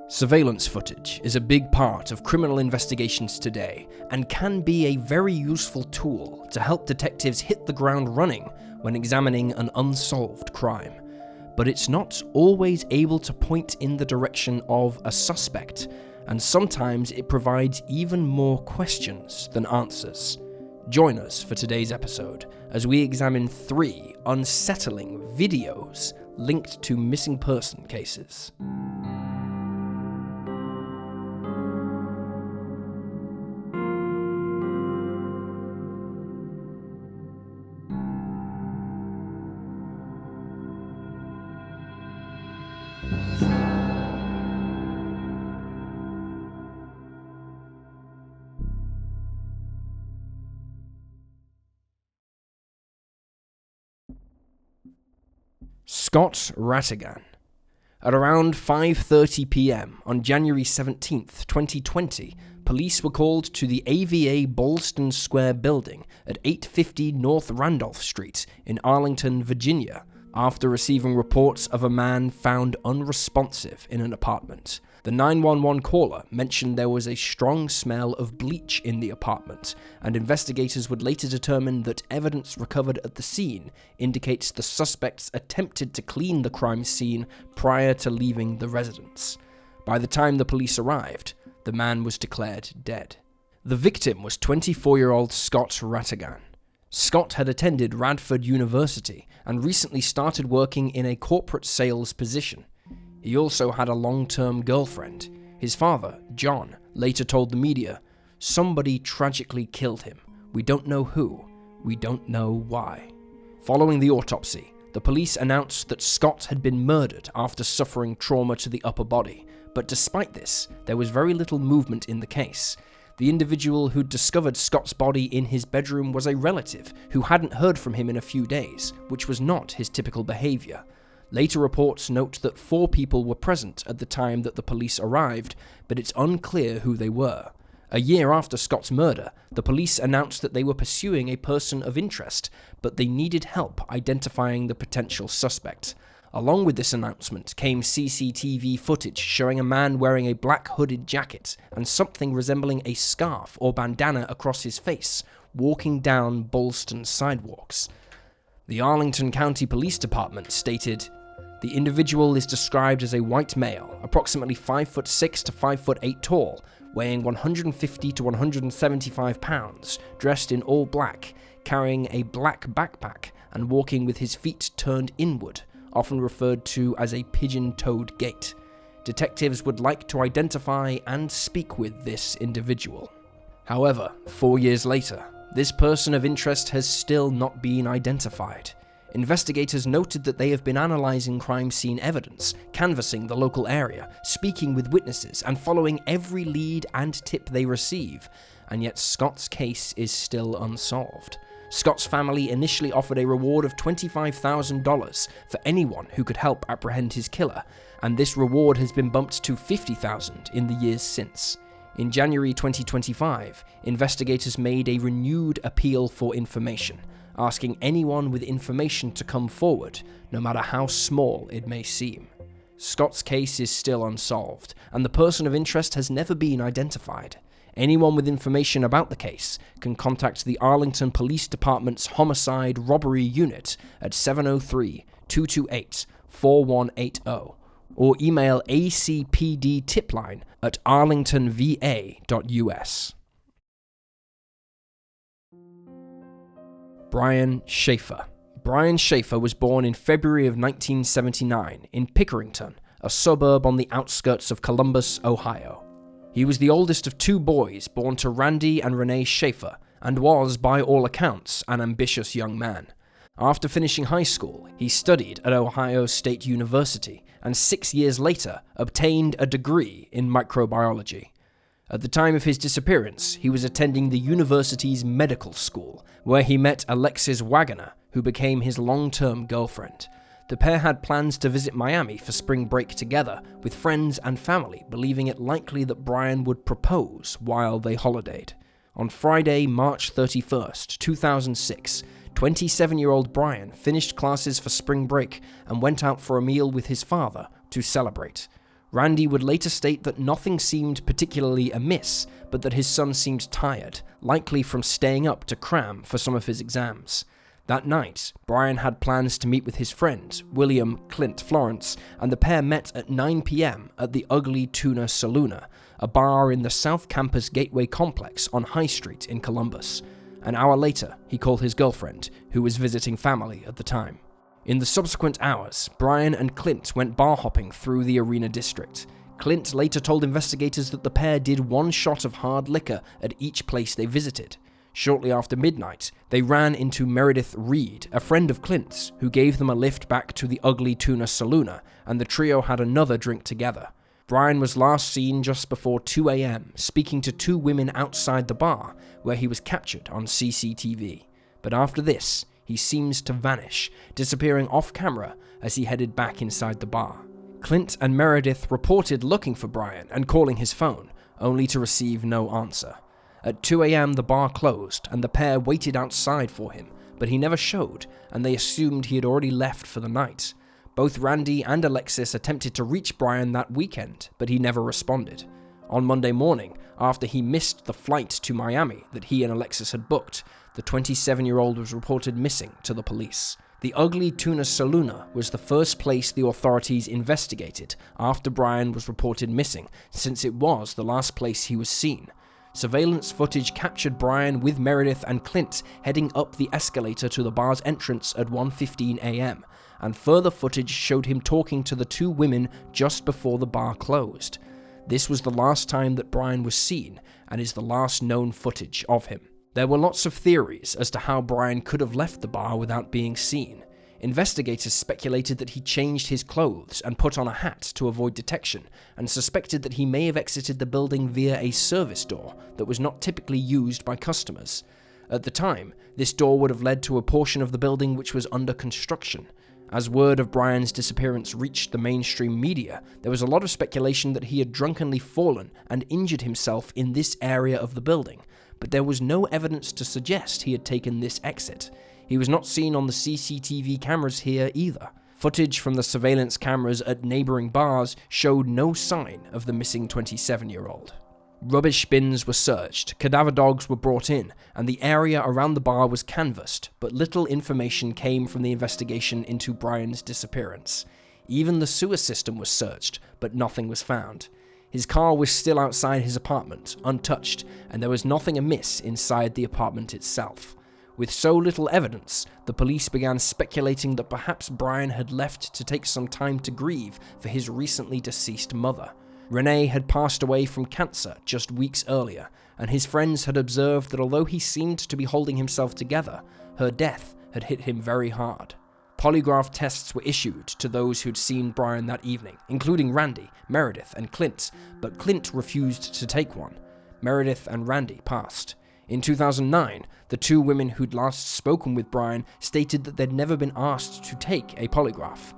Surveillance footage is a big part of criminal investigations today and can be a very useful tool to help detectives hit the ground running when examining an unsolved crime. But it's not always able to point in the direction of a suspect, and sometimes it provides even more questions than answers. Join us for today's episode as we examine 3 unsettling videos linked to missing person cases. Scott Ratigan. At around 5:30 p.m. on January 17, 2020, police were called to the AVA Ballston Square building at 850 North Randolph Street in Arlington, Virginia, after receiving reports of a man found unresponsive in an apartment. The 911 caller mentioned there was a strong smell of bleach in the apartment, and investigators would later determine that evidence recovered at the scene indicates the suspects attempted to clean the crime scene prior to leaving the residence. By the time the police arrived, the man was declared dead. The victim was 24-year-old Scott Ratigan. Scott had attended Radford University and recently started working in a corporate sales position. He also had a long-term girlfriend. His father, John, later told the media, "Somebody tragically killed him. We don't know who. We don't know why." Following the autopsy, the police announced that Scott had been murdered after suffering trauma to the upper body, but despite this, there was very little movement in the case. The individual who discovered Scott's body in his bedroom was a relative who hadn't heard from him in a few days, which was not his typical behavior. Later reports note that 4 people were present at the time that the police arrived, but it's unclear who they were. A year after Scott's murder, the police announced that they were pursuing a person of interest, but they needed help identifying the potential suspect. Along with this announcement came CCTV footage showing a man wearing a black hooded jacket and something resembling a scarf or bandana across his face, walking down Ballston sidewalks. The Arlington County Police Department stated, "The individual is described as a white male, approximately 5'6" to 5'8" tall, weighing 150 to 175 pounds, dressed in all black, carrying a black backpack, and walking with his feet turned inward, often referred to as a pigeon-toed gait. Detectives would like to identify and speak with this individual." However, 4 years later, this person of interest has still not been identified. Investigators noted that they have been analyzing crime scene evidence, canvassing the local area, speaking with witnesses, and following every lead and tip they receive, and yet Scott's case is still unsolved. Scott's family initially offered a reward of $25,000 for anyone who could help apprehend his killer, and this reward has been bumped to $50,000 in the years since. In January 2025, investigators made a renewed appeal for information, asking anyone with information to come forward, no matter how small it may seem. Scott's case is still unsolved, and the person of interest has never been identified. Anyone with information about the case can contact the Arlington Police Department's Homicide Robbery Unit at 703-228-4180 or email acpdtipline@arlingtonva.us. Brian Shaffer. Brian Shaffer was born in February of 1979 in Pickerington, a suburb on the outskirts of Columbus, Ohio. He was the oldest of 2 boys born to Randy and Renee Shaffer, and was, by all accounts, an ambitious young man. After finishing high school, he studied at Ohio State University, and 6 years later obtained a degree in microbiology. At the time of his disappearance, he was attending the university's medical school, where he met Alexis Wagner, who became his long-term girlfriend. The pair had plans to visit Miami for spring break together, with friends and family believing it likely that Brian would propose while they holidayed. On Friday, March 31st, 2006, 27-year-old Brian finished classes for spring break and went out for a meal with his father to celebrate. Randy would later state that nothing seemed particularly amiss, but that his son seemed tired, likely from staying up to cram for some of his exams. That night, Brian had plans to meet with his friend, William Clint Florence, and the pair met at 9 p.m. at the Ugly Tuna Saloona, a bar in the South Campus Gateway complex on High Street in Columbus. An hour later, he called his girlfriend, who was visiting family at the time. In the subsequent hours, Brian and Clint went bar hopping through the Arena District. Clint later told investigators that the pair did one shot of hard liquor at each place they visited. Shortly after midnight, they ran into Meredith Reed, a friend of Clint's, who gave them a lift back to the Ugly Tuna Saloona, and the trio had another drink together. Brian was last seen just before 2 a.m. speaking to two women outside the bar, where he was captured on CCTV. But after this, he seems to vanish, disappearing off camera as he headed back inside the bar. Clint and Meredith reported looking for Brian and calling his phone, only to receive no answer. At 2 a.m. the bar closed and the pair waited outside for him, but he never showed, and they assumed he had already left for the night. Both Randy and Alexis attempted to reach Brian that weekend, but he never responded. On Monday morning, after he missed the flight to Miami that he and Alexis had booked, the 27-year-old was reported missing to the police. The Ugly Tuna Saloona was the first place the authorities investigated after Brian was reported missing, since it was the last place he was seen. Surveillance footage captured Brian with Meredith and Clint heading up the escalator to the bar's entrance at 1:15 a.m., and further footage showed him talking to the two women just before the bar closed. This was the last time that Brian was seen, and is the last known footage of him. There were lots of theories as to how Brian could have left the bar without being seen. Investigators speculated that he changed his clothes and put on a hat to avoid detection, and suspected that he may have exited the building via a service door that was not typically used by customers. At the time, this door would have led to a portion of the building which was under construction. As word of Brian's disappearance reached the mainstream media, there was a lot of speculation that he had drunkenly fallen and injured himself in this area of the building, but there was no evidence to suggest he had taken this exit. He was not seen on the CCTV cameras here either. Footage from the surveillance cameras at neighboring bars showed no sign of the missing 27-year-old. Rubbish bins were searched, cadaver dogs were brought in, and the area around the bar was canvassed, but little information came from the investigation into Brian's disappearance. Even the sewer system was searched, but nothing was found. His car was still outside his apartment, untouched, and there was nothing amiss inside the apartment itself. With so little evidence, the police began speculating that perhaps Brian had left to take some time to grieve for his recently deceased mother. Renee had passed away from cancer just weeks earlier, and his friends had observed that although he seemed to be holding himself together, her death had hit him very hard. Polygraph tests were issued to those who'd seen Brian that evening, including Randy, Meredith, and Clint, but Clint refused to take one. Meredith and Randy passed. In 2009, the two women who'd last spoken with Brian stated that they'd never been asked to take a polygraph.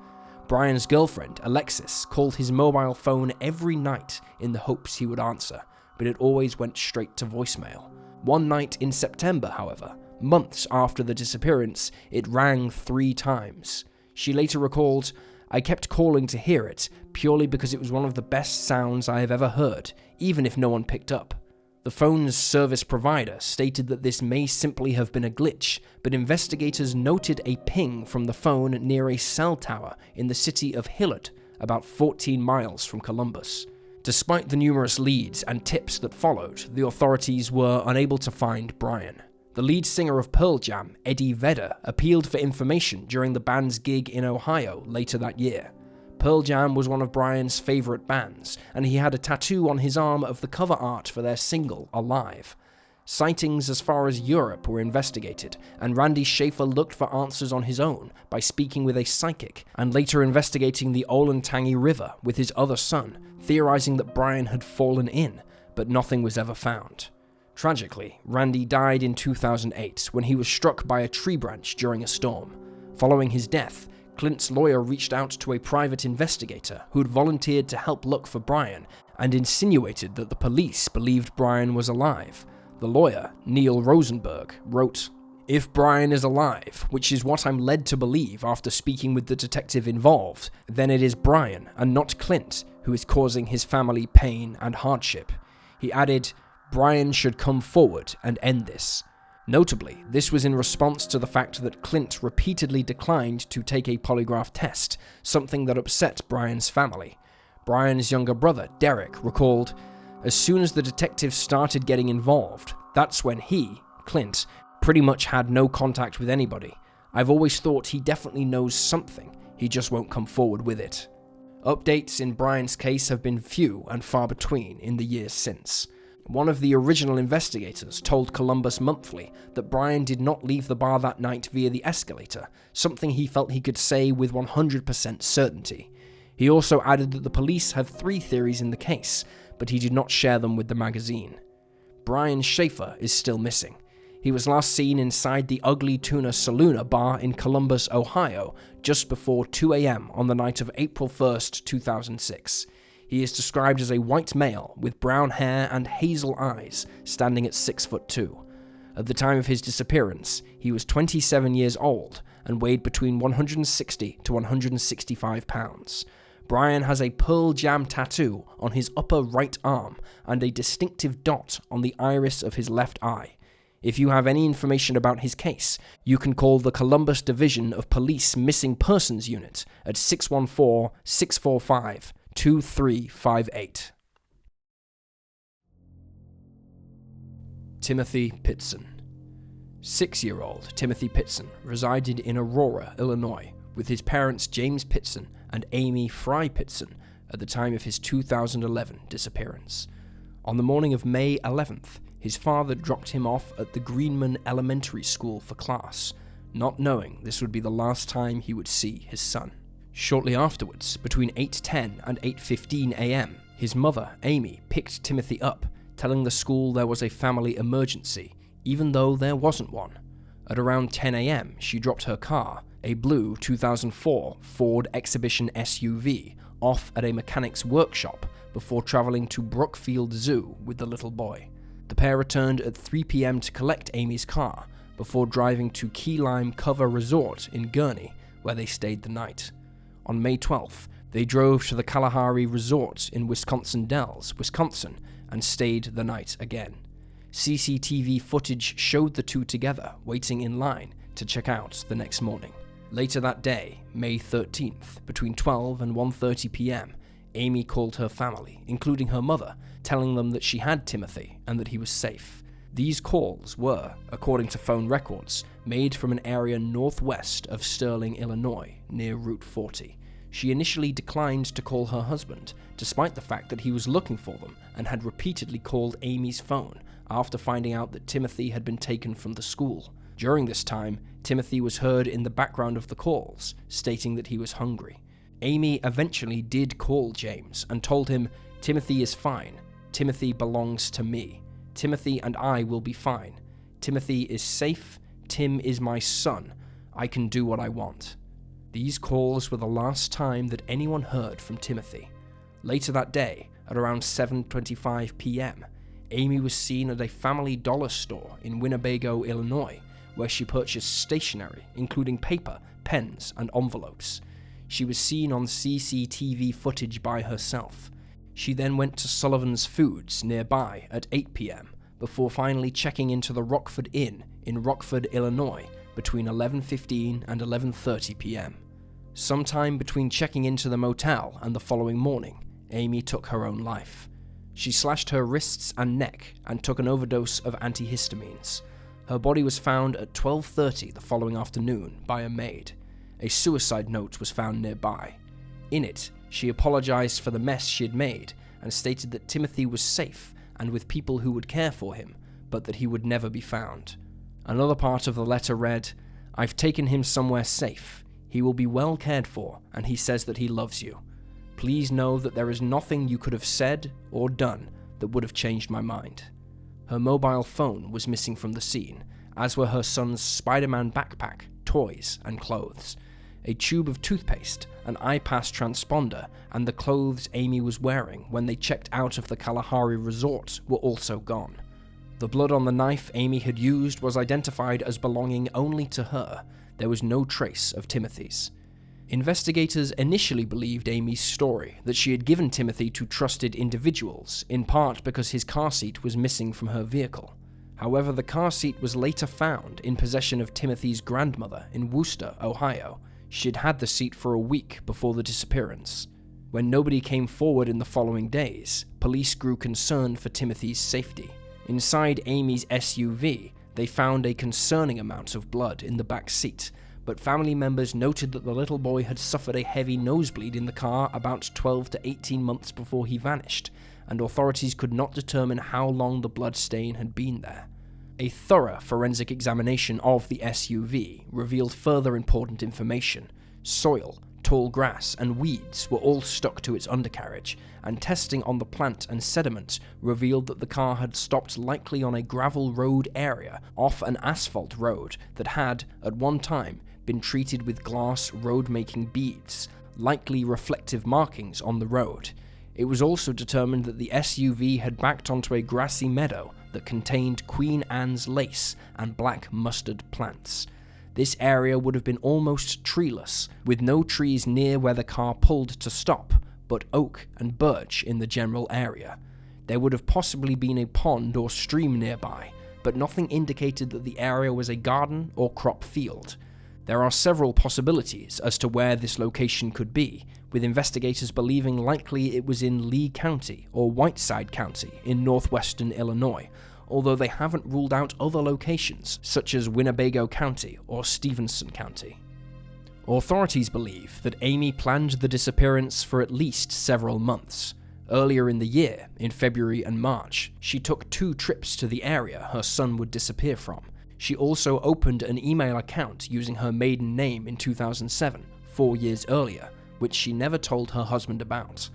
Brian's girlfriend, Alexis, called his mobile phone every night in the hopes he would answer, but it always went straight to voicemail. One night in September, however, months after the disappearance, it rang 3 times. She later recalled, "I kept calling to hear it, purely because it was one of the best sounds I have ever heard, even if no one picked up." The phone's service provider stated that this may simply have been a glitch, but investigators noted a ping from the phone near a cell tower in the city of Hillard, about 14 miles from Columbus. Despite the numerous leads and tips that followed, the authorities were unable to find Brian. The lead singer of Pearl Jam, Eddie Vedder, appealed for information during the band's gig in Ohio later that year. Pearl Jam was one of Brian's favorite bands, and he had a tattoo on his arm of the cover art for their single, Alive. Sightings as far as Europe were investigated, and Randy Shaffer looked for answers on his own by speaking with a psychic, and later investigating the Olentangy River with his other son, theorizing that Brian had fallen in, but nothing was ever found. Tragically, Randy died in 2008 when he was struck by a tree branch during a storm. Following his death, Clint's lawyer reached out to a private investigator who had volunteered to help look for Brian and insinuated that the police believed Brian was alive. The lawyer, Neil Rosenberg, wrote, "If Brian is alive, which is what I'm led to believe after speaking with the detective involved, then it is Brian, and not Clint, who is causing his family pain and hardship. He added, Brian should come forward and end this. Notably, this was in response to the fact that Clint repeatedly declined to take a polygraph test, something that upset Brian's family. Brian's younger brother, Derek, recalled, as soon as the detectives started getting involved, that's when he, Clint, pretty much had no contact with anybody. I've always thought he definitely knows something, he just won't come forward with it. Updates in Brian's case have been few and far between in the years since. One of the original investigators told Columbus Monthly that Brian did not leave the bar that night via the escalator, something he felt he could say with 100% certainty. He also added that the police have 3 theories in the case, but he did not share them with the magazine. Brian Shaffer is still missing. He was last seen inside the Ugly Tuna Saloon bar in Columbus, Ohio, just before 2 a.m. on the night of April 1st, 2006. He is described as a white male with brown hair and hazel eyes, standing at 6'2". At the time of his disappearance, he was 27 years old and weighed between 160 to 165 pounds. Brian has a Pearl Jam tattoo on his upper right arm and a distinctive dot on the iris of his left eye. If you have any information about his case, you can call the Columbus Division of Police Missing Persons Unit at 614-645-2358. Timmothy Pitzen. 6-year-old Timmothy Pitzen resided in Aurora, Illinois, with his parents James Pitzen and Amy Fry Pitzen at the time of his 2011 disappearance. On the morning of May 11th, his father dropped him off at the Greenman Elementary School for class, not knowing this would be the last time he would see his son. Shortly afterwards, between 8:10 and 8:15 a.m., his mother, Amy, picked Timothy up, telling the school there was a family emergency, even though there wasn't one. At around 10 a.m., she dropped her car, a blue 2004 Ford Exhibition SUV, off at a mechanic's workshop before traveling to Brookfield Zoo with the little boy. The pair returned at 3 p.m. to collect Amy's car, before driving to Key Lime Cover Resort in Gurnee, where they stayed the night. On May 12th, they drove to the Kalahari Resort in Wisconsin Dells, Wisconsin, and stayed the night again. CCTV footage showed the two together, waiting in line to check out the next morning. Later that day, May 13th, between 12 and 1:30 p.m., Amy called her family, including her mother, telling them that she had Timothy and that he was safe. These calls were, according to phone records, made from an area northwest of Sterling, Illinois, near Route 40. She initially declined to call her husband, despite the fact that he was looking for them and had repeatedly called Amy's phone after finding out that Timothy had been taken from the school. During this time, Timothy was heard in the background of the calls, stating that he was hungry. Amy eventually did call James and told him, "Timothy is fine. Timothy belongs to me. Timothy and I will be fine. Timothy is safe. Tim is my son. I can do what I want." These calls were the last time that anyone heard from Timothy. Later that day, at around 7:25 p.m., Amy was seen at a Family Dollar store in Winnebago, Illinois, where she purchased stationery, including paper, pens, and envelopes. She was seen on CCTV footage by herself. She then went to Sullivan's Foods nearby at 8 p.m., before finally checking into the Rockford Inn in Rockford, Illinois, between 11:15 and 11:30 p.m. Sometime between checking into the motel and the following morning, Amy took her own life. She slashed her wrists and neck and took an overdose of antihistamines. Her body was found at 12:30 the following afternoon by a maid. A suicide note was found nearby. In it, she apologized for the mess she had made and stated that Timothy was safe and with people who would care for him, but that he would never be found. Another part of the letter read, "I've taken him somewhere safe. He will be well cared for, and he says that he loves you. Please know that there is nothing you could have said or done that would have changed my mind." Her mobile phone was missing from the scene, as were her son's Spider-Man backpack, toys, and clothes. A tube of toothpaste, an iPass transponder, and the clothes Amy was wearing when they checked out of the Kalahari Resort were also gone. The blood on the knife Amy had used was identified as belonging only to her. There was no trace of Timothy's. Investigators initially believed Amy's story that she had given Timothy to trusted individuals, in part because his car seat was missing from her vehicle. However, the car seat was later found in possession of Timothy's grandmother in Wooster, Ohio. She had had the seat for a week before the disappearance. When nobody came forward in the following days, police grew concerned for Timothy's safety. Inside Amy's SUV, they found a concerning amount of blood in the back seat, but family members noted that the little boy had suffered a heavy nosebleed in the car about 12 to 18 months before he vanished, and authorities could not determine how long the blood stain had been there. A thorough forensic examination of the SUV revealed further important information. Soil, tall grass, and weeds were all stuck to its undercarriage, and testing on the plant and sediment revealed that the car had stopped likely on a gravel road area off an asphalt road that had, at one time, been treated with glass road-making beads, likely reflective markings on the road. It was also determined that the SUV had backed onto a grassy meadow that contained Queen Anne's lace and black mustard plants. This area would have been almost treeless, with no trees near where the car pulled to stop, but oak and birch in the general area. There would have possibly been a pond or stream nearby, but nothing indicated that the area was a garden or crop field. There are several possibilities as to where this location could be, with investigators believing likely it was in Lee County or Whiteside County in northwestern Illinois, although they haven't ruled out other locations such as Winnebago County or Stevenson County. Authorities believe that Amy planned the disappearance for at least several months. Earlier in the year, in February and March, she took 2 trips to the area her son would disappear from. She also opened an email account using her maiden name in 2007, 4 years earlier, which she never told her husband about.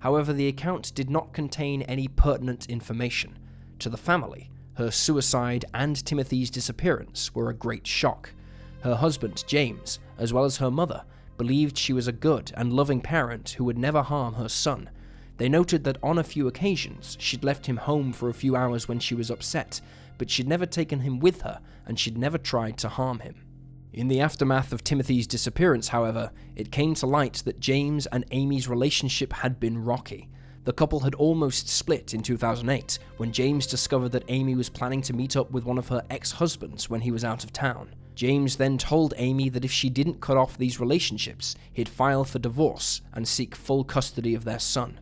However, the account did not contain any pertinent information. To the family, her suicide and Timothy's disappearance were a great shock. Her husband, James, as well as her mother, believed she was a good and loving parent who would never harm her son. They noted that on a few occasions, she'd left him home for a few hours when she was upset, but she'd never taken him with her, and she'd never tried to harm him. In the aftermath of Timothy's disappearance, however, it came to light that James and Amy's relationship had been rocky. The couple had almost split in 2008, when James discovered that Amy was planning to meet up with one of her ex-husbands when he was out of town. James then told Amy that if she didn't cut off these relationships, he'd file for divorce and seek full custody of their son.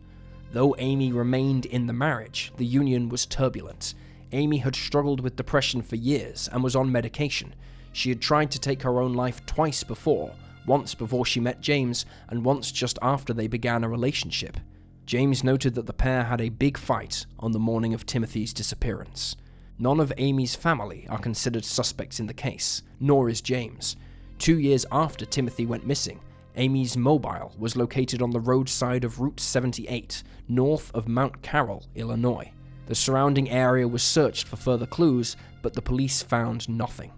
Though Amy remained in the marriage, the union was turbulent. Amy had struggled with depression for years and was on medication. She had tried to take her own life twice before, once before she met James and once just after they began a relationship. James noted that the pair had a big fight on the morning of Timothy's disappearance. None of Amy's family are considered suspects in the case, nor is James. 2 years after Timothy went missing, Amy's mobile was located on the roadside of Route 78, north of Mount Carroll, Illinois. The surrounding area was searched for further clues, but the police found nothing.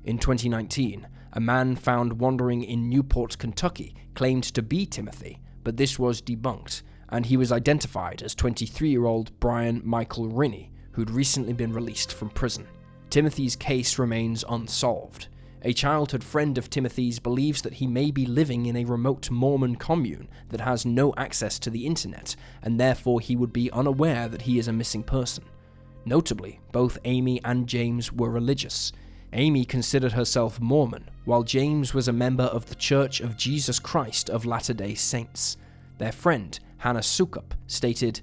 In 2019, a man found wandering in Newport, Kentucky, claimed to be Timothy, but this was debunked, and he was identified as 23-year-old Brian Michael Riney, who'd recently been released from prison. Timothy's case remains unsolved. A childhood friend of Timothy's believes that he may be living in a remote Mormon commune that has no access to the internet, and therefore he would be unaware that he is a missing person. Notably, both Amy and James were religious. Amy considered herself Mormon, while James was a member of the Church of Jesus Christ of Latter-day Saints. Their friend, Hannah Sukup, stated,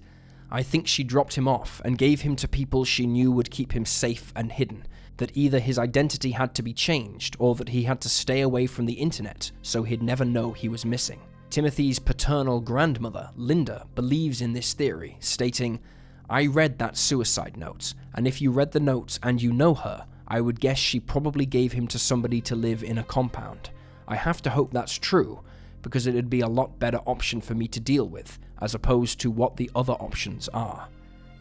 "I think she dropped him off and gave him to people she knew would keep him safe and hidden, that either his identity had to be changed or that he had to stay away from the internet so he'd never know he was missing." Timothy's paternal grandmother, Linda, believes in this theory, stating, "I read that suicide note, and if you read the note and you know her, I would guess she probably gave him to somebody to live in a compound. I have to hope that's true, because it'd be a lot better option for me to deal with, as opposed to what the other options are."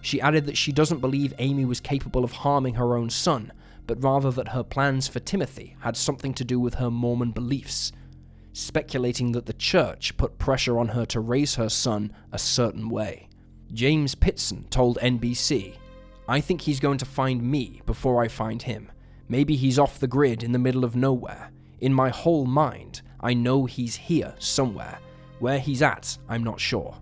She added that she doesn't believe Amy was capable of harming her own son, but rather that her plans for Timothy had something to do with her Mormon beliefs, speculating that the church put pressure on her to raise her son a certain way. James Pitzen told NBC, "I think he's going to find me before I find him. Maybe he's off the grid in the middle of nowhere. In my whole mind, I know he's here somewhere. Where he's at, I'm not sure.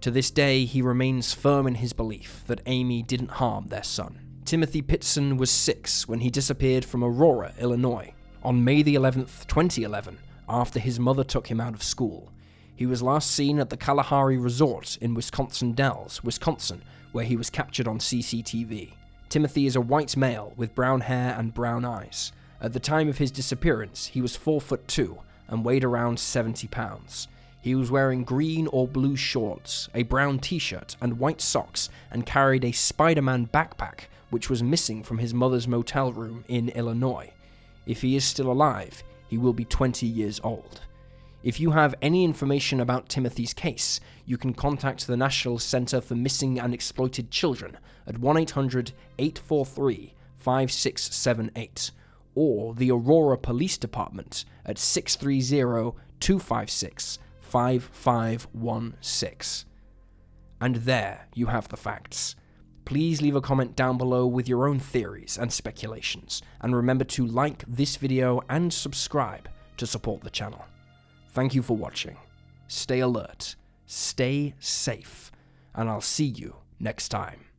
To this day, he remains firm in his belief that Amy didn't harm their son. Timmothy Pitzen was 6 when he disappeared from Aurora, Illinois. On May the 11th, 2011, after his mother took him out of school, he was last seen at the Kalahari Resort in Wisconsin Dells, Wisconsin, where he was captured on CCTV. Timothy is a white male with brown hair and brown eyes. At the time of his disappearance, he was 4'2" and weighed around 70 pounds. He was wearing green or blue shorts, a brown t-shirt, and white socks, and carried a Spider-Man backpack, which was missing from his mother's motel room in Illinois. If he is still alive, he will be 20 years old. If you have any information about Timothy's case, you can contact the National Center for Missing and Exploited Children at 1-800-843-5678 or the Aurora Police Department at 630-256-5516. And there you have the facts. Please leave a comment down below with your own theories and speculations, and remember to like this video and subscribe to support the channel. Thank you for watching. Stay alert, stay safe, and I'll see you next time.